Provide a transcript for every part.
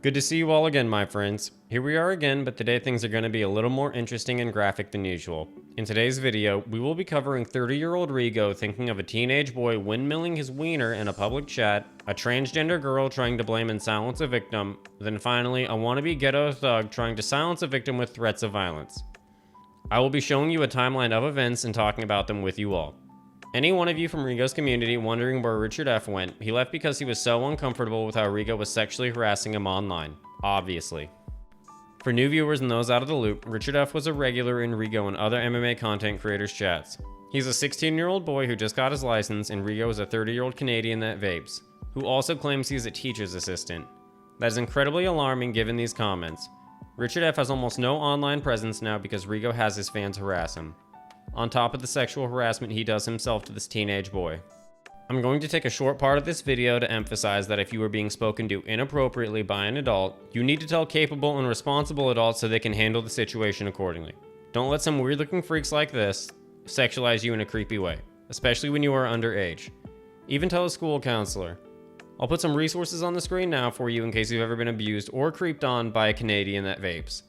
Good to see you all again, my friends. Here we are again, but today things are going to be a little more interesting and graphic than usual. In today's video, we will be covering 30-year-old Rigo thinking of a teenage boy windmilling his wiener in a public chat, a transgender girl trying to blame and silence a victim, then finally a wannabe ghetto thug trying to silence a victim with threats of violence. I will be showing you a timeline of events and talking about them with you all. Any one of you from Rigo's community wondering where Richard F went, he left because he was so uncomfortable with how Rigo was sexually harassing him online. Obviously. For new viewers and those out of the loop, Richard F was a regular in Rigo and other MMA content creators' chats. He's a 16-year-old boy who just got his license, and Rigo is a 30-year-old Canadian that vapes, who also claims he's a teacher's assistant. That is incredibly alarming given these comments. Richard F has almost no online presence now because Rigo has his fans harass him, on top of the sexual harassment he does himself to this teenage boy. I'm going to take a short part of this video to emphasize that if you are being spoken to inappropriately by an adult, you need to tell capable and responsible adults so they can handle the situation accordingly. Don't let some weird looking freaks like this sexualize you in a creepy way, especially when you are underage. Even tell a school counselor. I'll put some resources on the screen now for you in case you've ever been abused or creeped on by a Canadian that vapes.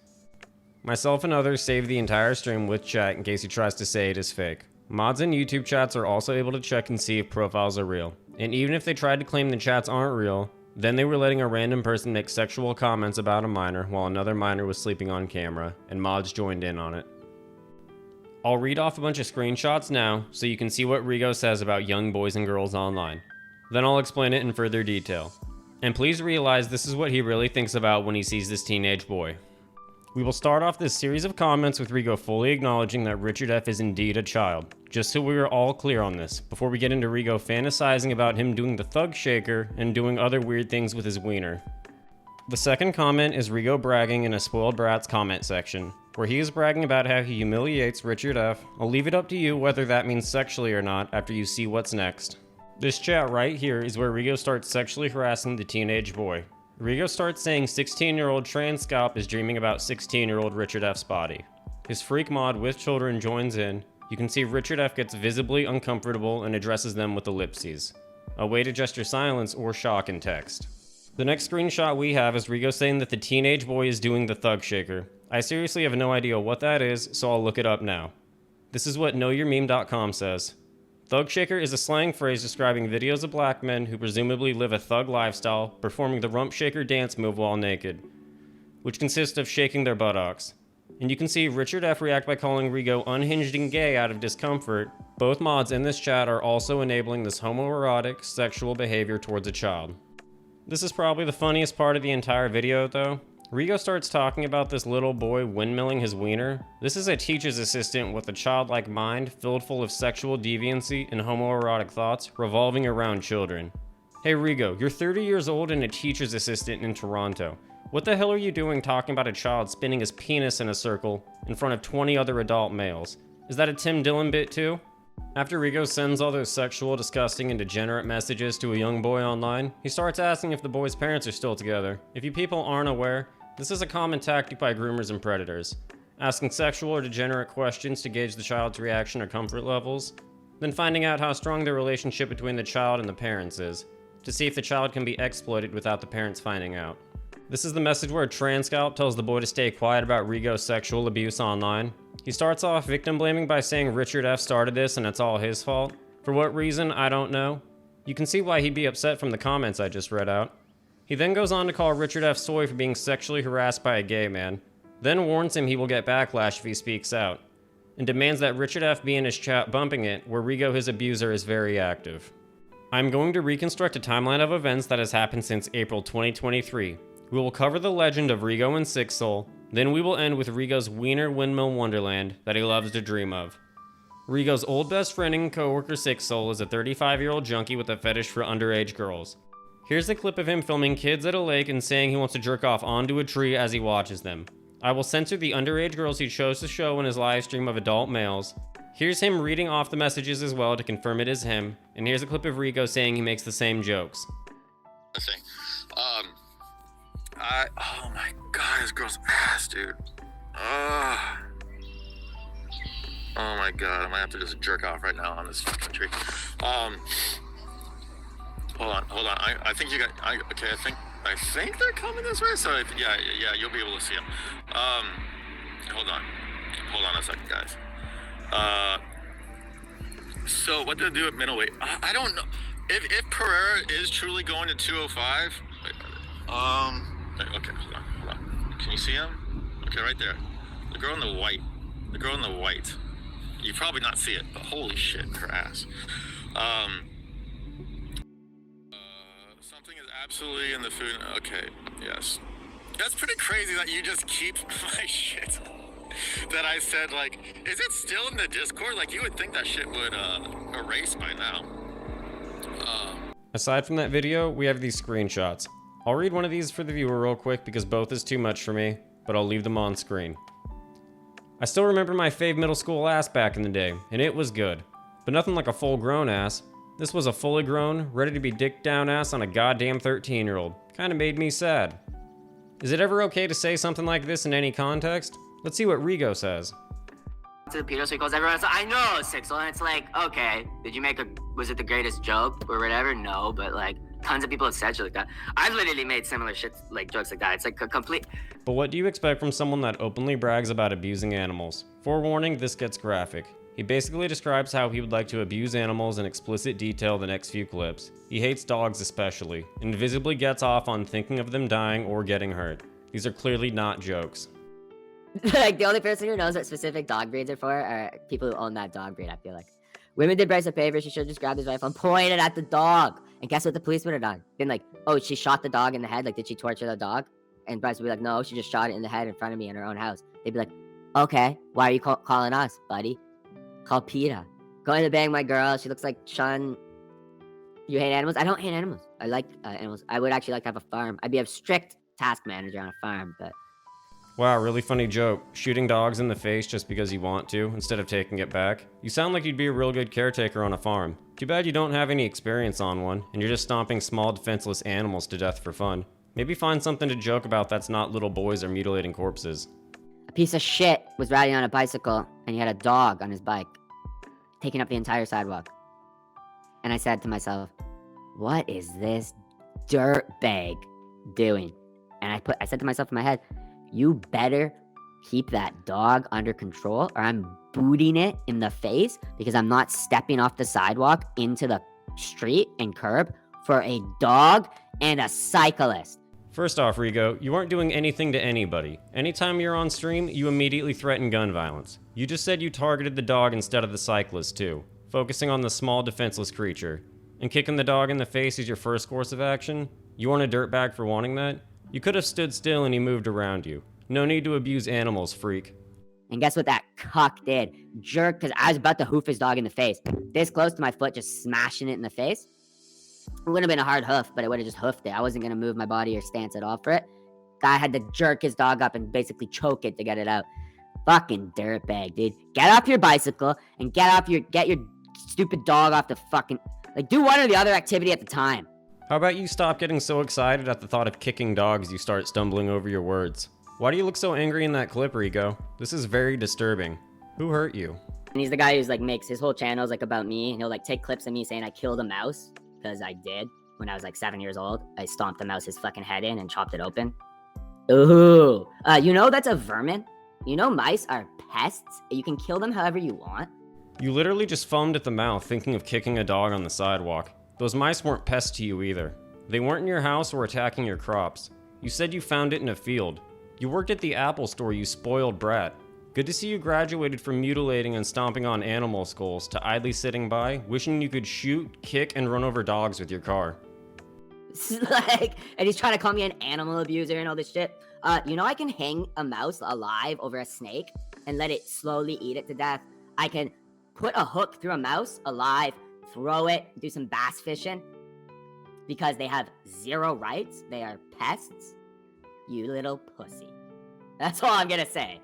Myself and others save the entire stream with chat in case he tries to say it is fake. Mods and YouTube chats are also able to check and see if profiles are real. And even if they tried to claim the chats aren't real, then they were letting a random person make sexual comments about a minor while another minor was sleeping on camera, and mods joined in on it. I'll read off a bunch of screenshots now so you can see what Rigo says about young boys and girls online. Then I'll explain it in further detail. And please realize this is what he really thinks about when he sees this teenage boy. We will start off this series of comments with Rigo fully acknowledging that Richard F is indeed a child, just so we are all clear on this, before we get into Rigo fantasizing about him doing the thug shaker and doing other weird things with his wiener. The second comment is Rigo bragging in a spoiled brat's comment section, where he is bragging about how he humiliates Richard F. I'll leave it up to you whether that means sexually or not after you see what's next. This chat right here is where Rigo starts sexually harassing the teenage boy. Rigo starts saying 16-year-old trans scalp is dreaming about 16-year-old Richard F's body. His freak mod with children joins in. You can see Richard F gets visibly uncomfortable and addresses them with ellipses, a way to gesture silence or shock in text. The next screenshot we have is Rigo saying that the teenage boy is doing the thug shaker. I seriously have no idea what that is, so I'll look it up now. This is what knowyourmeme.com says. Thug shaker is a slang phrase describing videos of black men who presumably live a thug lifestyle performing the rump shaker dance move while naked, which consists of shaking their buttocks. And you can see Richard F react by calling Rigo unhinged and gay out of discomfort. Both mods in this chat are also enabling this homoerotic sexual behavior towards a child. This is probably the funniest part of the entire video though. Rigo starts talking about this little boy windmilling his wiener. This is a teacher's assistant with a childlike mind filled full of sexual deviancy and homoerotic thoughts revolving around children. Hey Rigo, you're 30 years old and a teacher's assistant in Toronto. What the hell are you doing talking about a child spinning his penis in a circle in front of 20 other adult males? Is that a Tim Dillon bit too? After Rigo sends all those sexual, disgusting, and degenerate messages to a young boy online, he starts asking if the boy's parents are still together. If you people aren't aware, this is a common tactic by groomers and predators, asking sexual or degenerate questions to gauge the child's reaction or comfort levels, then finding out how strong the relationship between the child and the parents is, to see if the child can be exploited without the parents finding out. This is the message where Transcalp tells the boy to stay quiet about Rigo's sexual abuse online. He starts off victim blaming by saying Richard F started this and it's all his fault. For what reason, I don't know. You can see why he'd be upset from the comments I just read out. He then goes on to call Richard F soy for being sexually harassed by a gay man, then warns him he will get backlash if he speaks out, and demands that Richard F be in his chat bumping it, where Rigo, his abuser, is very active. I'm going to reconstruct a timeline of events that has happened since April 2023. We will cover the legend of Rigo and Six Soul, then we will end with Rigo's wiener windmill wonderland that he loves to dream of. Rigo's old best friend and coworker Six Soul is a 35-year-old junkie with a fetish for underage girls. Here's a clip of him filming kids at a lake and saying he wants to jerk off onto a tree as he watches them. I will censor the underage girls he chose to show in his live stream of adult males. Here's him reading off the messages as well to confirm it is him, and here's a clip of Rigo saying he makes the same jokes. Oh my god, this girl's ass, dude. Oh my god, I might have to just jerk off right now on this fucking tree. Hold on. I think you got. Okay, I think I think they're coming this way. So yeah, you'll be able to see them. Hold on a second, guys. So what do they do at middleweight? I don't know if Pereira is truly going to 205. Okay, hold on. Can you see him? Okay, right there. The girl in the white. You probably not see it, but holy shit, her ass. Something is absolutely in the food. Okay, yes. That's pretty crazy that you just keep my shit. That I said, like, is it still in the Discord? Like, you would think that shit would erase by now. Aside from that video, we have these screenshots. I'll read one of these for the viewer real quick because both is too much for me, but I'll leave them on screen. I still remember my fave middle school ass back in the day, and it was good. But nothing like a full-grown ass. This was a fully grown, ready to be dicked down ass on a goddamn 13-year-old. Kinda made me sad. Is it ever okay to say something like this in any context? Let's see what Rigo says. To the pedo, so he calls everyone, so I know, Sixel, and it's like, okay, was it the greatest joke or whatever? No, but like, tons of people have said shit like that. I've literally made similar shit, like jokes like that. It's like a complete... But what do you expect from someone that openly brags about abusing animals? Forewarning, this gets graphic. He basically describes how he would like to abuse animals in explicit detail the next few clips. He hates dogs especially, and visibly gets off on thinking of them dying or getting hurt. These are clearly not jokes. Like, the only person who knows what specific dog breeds are for are people who own that dog breed, I feel like. Women did Bryce a favor, she should have just grabbed his rifle and pointed at the dog. And guess what the police would have done? Been like, oh, she shot the dog in the head, like, did she torture the dog? And Bryce would be like, no, she just shot it in the head in front of me in her own house. They'd be like, okay, why are you calling us, buddy? Call PETA. Going to bang my girl, she looks like Sean. You hate animals? I don't hate animals. I like animals. I would actually like to have a farm. I'd be a strict task manager on a farm, but... Wow, really funny joke. Shooting dogs in the face just because you want to, instead of taking it back. You sound like you'd be a real good caretaker on a farm. Too bad you don't have any experience on one, and you're just stomping small defenseless animals to death for fun. Maybe find something to joke about that's not little boys or mutilating corpses. A piece of shit was riding on a bicycle, and he had a dog on his bike, taking up the entire sidewalk. And I said to myself, what is this dirtbag doing? And I said to myself in my head, you better keep that dog under control or I'm booting it in the face because I'm not stepping off the sidewalk into the street and curb for a dog and a cyclist. First off, Rigo, you aren't doing anything to anybody. Anytime you're on stream, you immediately threaten gun violence. You just said you targeted the dog instead of the cyclist too, focusing on the small defenseless creature. And kicking the dog in the face is your first course of action? You aren't a dirtbag for wanting that? You could have stood still and he moved around you. No need to abuse animals, freak. And guess what that cuck did? Jerk, because I was about to hoof his dog in the face. This close to my foot, just smashing it in the face. It wouldn't have been a hard hoof, but it would have just hoofed it. I wasn't going to move my body or stance at all for it. Guy had to jerk his dog up and basically choke it to get it out. Fucking dirtbag, dude. Get off your bicycle and get your stupid dog off the fucking... Like, do one or the other activity at the time. How about you stop getting so excited at the thought of kicking dogs you start stumbling over your words? Why do you look so angry in that clip, Rigo? This is very disturbing. Who hurt you? And he's the guy who's like makes his whole channel is like about me, and he'll like take clips of me saying I killed a mouse, because I did when I was like 7 years old. I stomped the mouse's fucking head in and chopped it open. Ooh, you know that's a vermin? You know mice are pests? You can kill them however you want. You literally just foamed at the mouth thinking of kicking a dog on the sidewalk. Those mice weren't pests to you either. They weren't in your house or attacking your crops. You said you found it in a field. You worked at the Apple store, you spoiled brat. Good to see you graduated from mutilating and stomping on animal skulls to idly sitting by, wishing you could shoot, kick, and run over dogs with your car. Like, and he's trying to call me an animal abuser and all this shit. You know I can hang a mouse alive over a snake and let it slowly eat it to death. I can put a hook through a mouse alive, throw it, do some bass fishing. Because they have zero rights. They are pests. You little pussy. That's all I'm gonna say.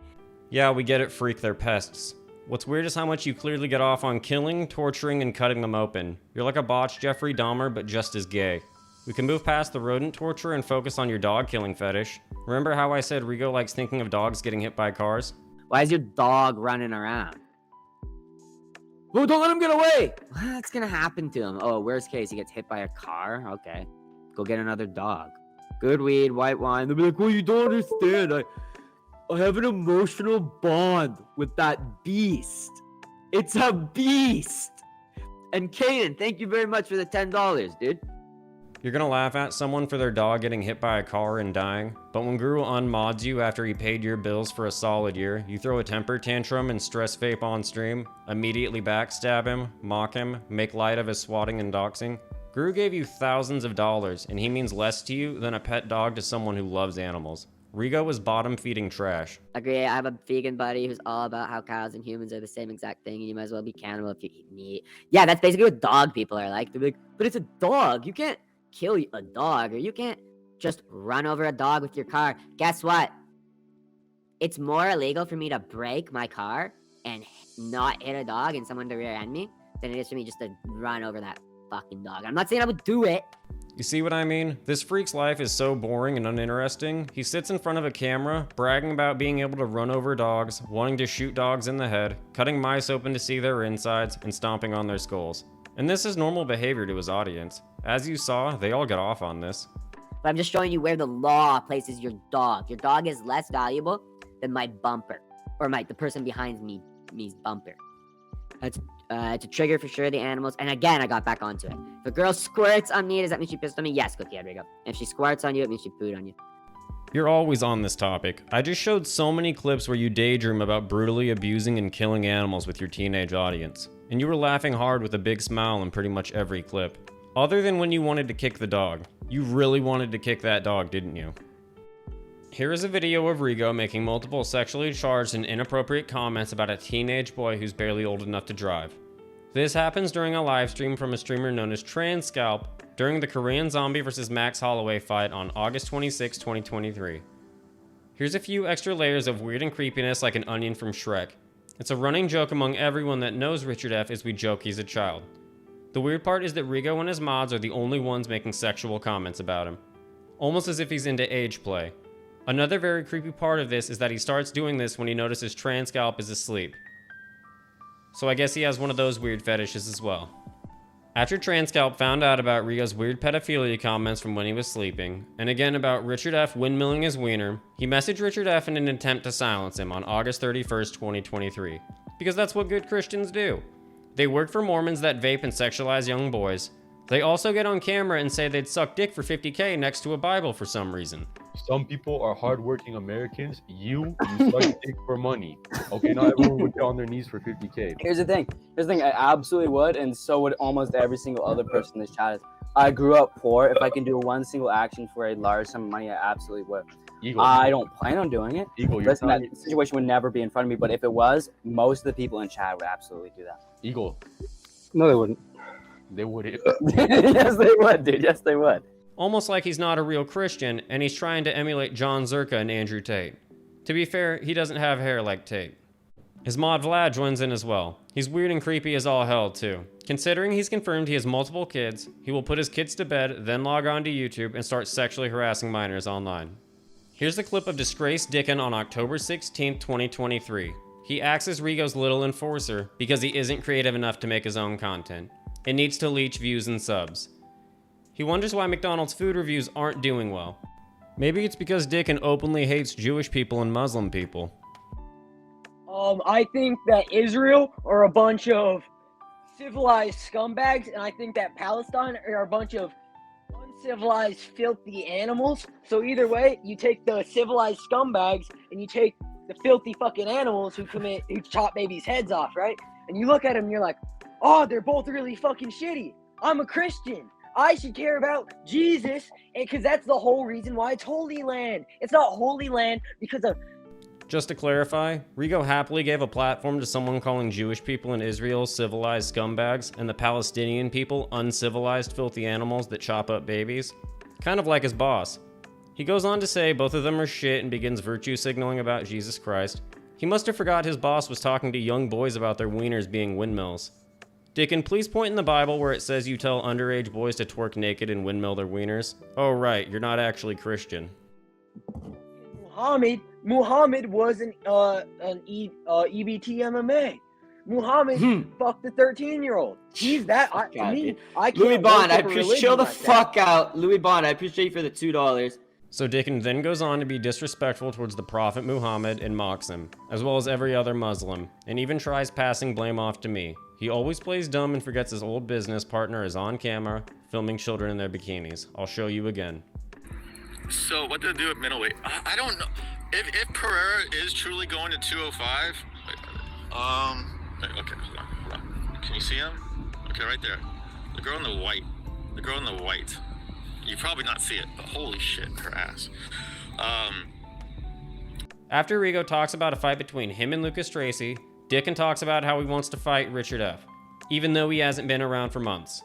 Yeah, we get it, freak, they're pests. What's weird is how much you clearly get off on killing, torturing, and cutting them open. You're like a botched Jeffrey Dahmer, but just as gay. We can move past the rodent torture and focus on your dog killing fetish. Remember how I said Rigo likes thinking of dogs getting hit by cars? Why is your dog running around? Oh, don't let him get away! What's gonna happen to him? Oh, worst case, he gets hit by a car? Okay. Go get another dog. good weed, white wine. They'll be like, well, you don't understand. I have an emotional bond with that beast. It's a beast. And Kaden, thank you very much for the $10, dude. You're gonna laugh at someone for their dog getting hit by a car and dying, but when Guru unmods you after he paid your bills for a solid year, you throw a temper tantrum and stress vape on stream, immediately backstab him, mock him, make light of his swatting and doxing. Guru gave you thousands of dollars, and he means less to you than a pet dog to someone who loves animals. Rigo was bottom feeding trash. Agree. I have a vegan buddy who's all about how cows and humans are the same exact thing, and you might as well be cannibal if you eat meat. Yeah, that's basically what dog people are like. They're like, but it's a dog. You can't kill a dog, or you can't just run over a dog with your car. Guess what? It's more illegal for me to break my car and not hit a dog and someone to rear end me than it is for me just to run over that fucking dog. I'm not saying I would do it. You see what I mean? This freak's life is so boring and uninteresting. He sits in front of a camera, bragging about being able to run over dogs, wanting to shoot dogs in the head, cutting mice open to see their insides, and stomping on their skulls. And this is normal behavior to his audience. As you saw, they all get off on this. But I'm just showing you where the law places your dog. Your dog is less valuable than my bumper, or the person behind me's bumper. It's a trigger for sure, the animals. And again, I got back onto it. If a girl squirts on me, does that mean she pissed on me? Yes, Cookie, here we go. If she squirts on you, it means she pooed on you. You're always on this topic. I just showed so many clips where you daydream about brutally abusing and killing animals with your teenage audience. And you were laughing hard with a big smile in pretty much every clip. Other than when you wanted to kick the dog. You really wanted to kick that dog, didn't you? Here is a video of Rigo making multiple sexually charged and inappropriate comments about a teenage boy who's barely old enough to drive. This happens during a live stream from a streamer known as Transcalp during the Korean Zombie vs Max Holloway fight on August 26, 2023. Here's a few extra layers of weird and creepiness like an onion from Shrek. It's a running joke among everyone that knows Richard F as we joke he's a child. The weird part is that Rigo and his mods are the only ones making sexual comments about him. Almost as if he's into age play. Another very creepy part of this is that he starts doing this when he notices Transcalp is asleep. So I guess he has one of those weird fetishes as well. After Transcalp found out about Rigo's weird pedophilia comments from when he was sleeping, and again about Richard F windmilling his wiener, he messaged Richard F in an attempt to silence him on August 31st, 2023. Because that's what good Christians do. They work for Mormons that vape and sexualize young boys. They also get on camera and say they'd suck dick for $50K next to a Bible for some reason. Some people are hardworking Americans. You suck dick for money. Okay, not everyone would get on their knees for $50K. Here's the thing. I absolutely would, and so would almost every single other person in this chat. I grew up poor. If I can do one single action for a large sum of money, I absolutely would. Eagle, I don't plan on doing it. Eagle, Listen, that situation would never be in front of me, but if it was, most of the people in chat would absolutely do that. Eagle. No, they wouldn't. They wouldn't. Yes, they would, dude. Yes, they would. Almost like he's not a real Christian and he's trying to emulate John Zerka and Andrew Tate. To be fair, he doesn't have hair like Tate. His mod Vlad joins in as well. He's weird and creepy as all hell too. Considering he's confirmed he has multiple kids, he will put his kids to bed, then log on to YouTube and start sexually harassing minors online. Here's a clip of disgraced Dickon on October 16th, 2023. He acts as Rigo's little enforcer because he isn't creative enough to make his own content. It needs to leech views and subs. He wonders why McDonald's food reviews aren't doing well. Maybe it's because Dickon openly hates Jewish people and Muslim people. I think that Israel are a bunch of civilized scumbags, and I think that Palestine are a bunch of uncivilized, filthy animals. So either way, you take the civilized scumbags and you take the filthy fucking animals who chop babies' heads off, right? And you look at them and you're like, oh, they're both really fucking shitty. I'm a Christian. I should care about Jesus, because that's the whole reason why it's Holy Land. It's not Holy Land because of... Just to clarify, Rigo happily gave a platform to someone calling Jewish people in Israel civilized scumbags and the Palestinian people uncivilized filthy animals that chop up babies. Kind of like his boss. He goes on to say both of them are shit and begins virtue signaling about Jesus Christ. He must have forgot his boss was talking to young boys about their wieners being windmills. Dickon, please point in the Bible where it says you tell underage boys to twerk naked and windmill their wieners. Oh right, you're not actually Christian. Muhammad was an EBT MMA. Muhammad fucked the 13-year-old. He's that. I can't. Louis Bond, I worship a appreciate. religion Chill the like that. fuck out, Louis Bond. I appreciate you for the $2. So Dickon then goes on to be disrespectful towards the Prophet Muhammad and mocks him, as well as every other Muslim, and even tries passing blame off to me. He always plays dumb and forgets his old business partner is on camera, filming children in their bikinis. I'll show you again. So what did they do at middleweight? I don't know. If Pereira is truly going to 205, okay, hold on. Can you see him? Okay, right there. The girl in the white. The girl in the white. You probably not see it, but holy shit, her ass. After Rigo talks about a fight between him and Lucas Tracy, Dickon talks about how he wants to fight Richard F., even though he hasn't been around for months.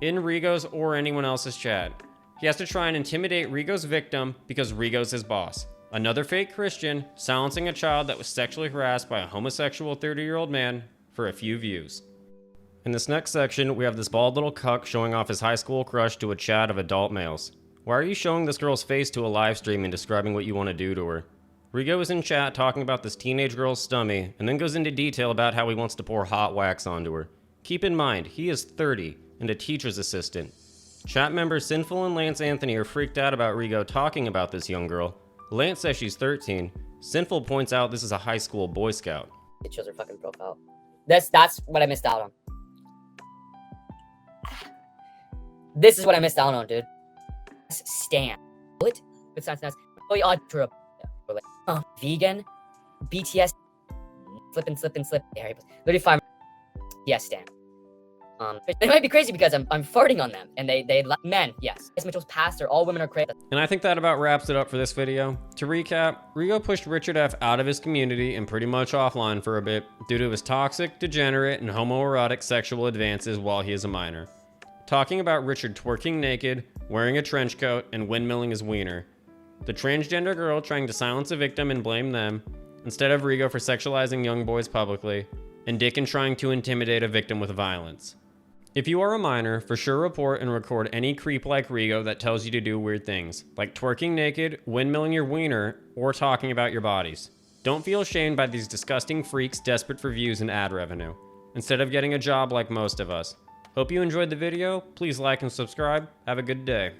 In Rigo's or anyone else's chat, he has to try and intimidate Rigo's victim because Rigo's his boss. Another fake Christian silencing a child that was sexually harassed by a homosexual 30-year-old man for a few views. In this next section, we have this bald little cuck showing off his high school crush to a chat of adult males. Why are you showing this girl's face to a live stream and describing what you want to do to her? Rigo is in chat talking about this teenage girl's stummy and then goes into detail about how he wants to pour hot wax onto her. Keep in mind, he is 30 and a teacher's assistant. Chat members Sinful and Lance Anthony are freaked out about Rigo talking about this young girl. Lance says she's 13. Sinful points out this is a high school Boy Scout. It shows her fucking profile. That's what I missed out on. This is what I missed out on, dude. Stan. What? It sounds nice. Oh, yeah, for a vegan, BTS, slip. There, literally 5. Yes, Stan. It might be crazy because I'm farting on them, and they men. Yes, Mitchell's pastor. All women are crazy. And I think that about wraps it up for this video. To recap, Rigo pushed Richard F. out of his community and pretty much offline for a bit due to his toxic, degenerate, and homoerotic sexual advances while he is a minor. Talking about Richard twerking naked, wearing a trench coat, and windmilling his wiener. The transgender girl trying to silence a victim and blame them, instead of Rigo for sexualizing young boys publicly, and Dickon trying to intimidate a victim with violence. If you are a minor, for sure report and record any creep like Rigo that tells you to do weird things, like twerking naked, windmilling your wiener, or talking about your bodies. Don't feel shamed by these disgusting freaks desperate for views and ad revenue, instead of getting a job like most of us. Hope you enjoyed the video. Please like and subscribe. Have a good day.